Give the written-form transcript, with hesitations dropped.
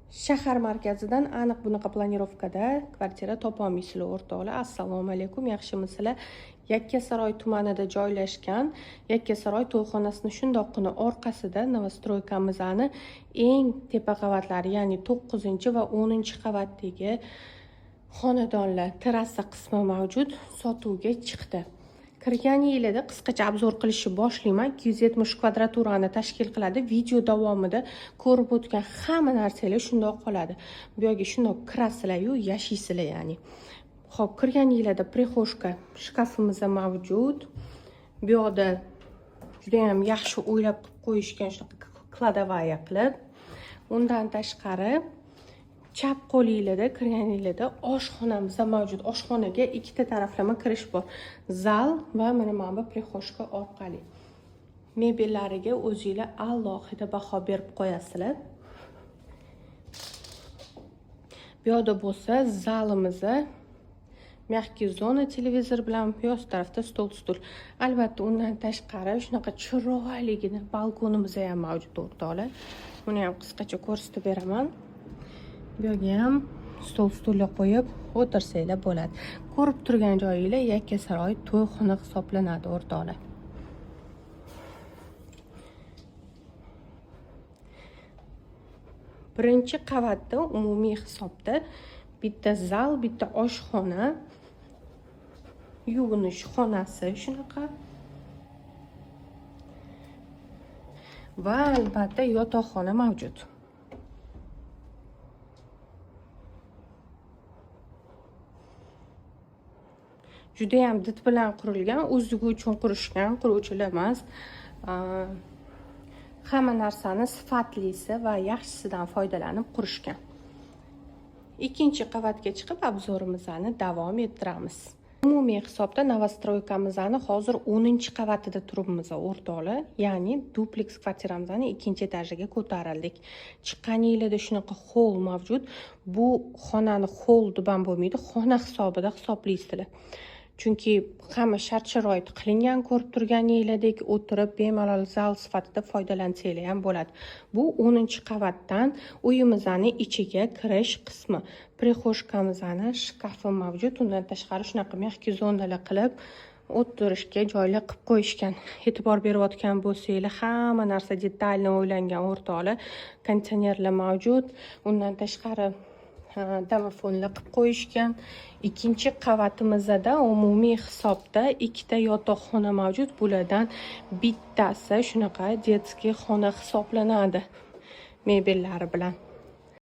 Shahar markazidan aniq bunaqa planirovkada kvartira topolmaysizlar o'rtoqlar. Assalomu alaykum, yaxshimisizlar? Yakkasaroy tumanida joylashgan Yakkasaroy to'yxonasining shundoqqina orqasida Novostroykamizning eng tepa qavatlari, ya'ni 9 va 10 qavatdagi xonadonlar terrasa qismi mavjud, sotuvga chiqdi. Kirgan yilida qisqacha obzor qilishni boshlayman. 270 kvadraturani tashkil qiladi. Video davomida ko'rib o'tgan hamma narsalar shundoq qoladi. Bu yerga shundoq kirasizlar-yu, yashaysizlar ya'ni. Xo'p, kirgan yilida prixoshka shkafimiz mavjud. Bu yerda juda ham yaxshi o'ylab qilib qo'yishgan, shunaqa kladovaya qilib. Undan tashqari chap qo'lingizda kirganingizda oshxonamiz mavjud. Oshxonaga ikkita taraflama kirish bor. Zal va mana bu prixoshka orqali. Mebellariga o'zingizlar alohida baho berib qo'yasizlar. Bu yerda bo'lsa zalimiz, mягкий zona televizor bilan bu tarafda stol. Albatta, undan tashqari shunaqa chiroyligina balkonimiz ham mavjud o'rtoqlar. Buni ham qisqacha ko'rsatib beraman. Bu yerga ham stol-stullar qo'yib o'tirsanglar bo'ladi. Ko'rib turgan joyingizlar Yakkasaroy to'yxona hisoblanadi o'rtoqlar. Birinchi qavatda umumiy hisobda bitta zal, bitta oshxona, yuvinish xonasi shunaqa. Va albatta yotoqxona mavjud. Juda ham did bilan qurilgan, o'zligi uchun qurishgan, quruvchilar emas. Hamma narsani sifatlisi va yaxshisidan foydalanib qurishgan. Ikkinchi qavatga chiqib obzorimizni davom ettiramiz. Umumiy hisobda Novostroykamizning hozir 10-qavatida turibmiz o'rtoqlar. Ya'ni duplex kvartiramizning 2-etajiga ko'tarildik. Chiqqaningizda shunaqa hol mavjud. Bu xonani hol deb ham bo'lmaydi, xona hisobida hisoblaysizlar. Chunki hamma shart-sharoit qilingan, ko'rib turganinglardek o'tirib bemalol zal sifatida foydalansanglar ham bo'ladi. Bu 10-qavatdan uyimizning ichiga kirish qismi. Prixoshkamizning shkafi mavjud. Undan tashqari shunaqa mягкий zonalar qilib o'tirishga joylar qilib qo'yishgan. E'tibor berayotgan bo'lsanglar, hamma narsa detalni o'ylangan o'rtoqlar. Konteynerlar mavjud. Undan tashqari domofonlar qilib qo'yishgan. Ikkinchi qavatimizda umumiy hisobda ikkita yotoqxona mavjud. Bulardan bittasi shunaqa detskiy xona hisoblanadi mebellari bilan.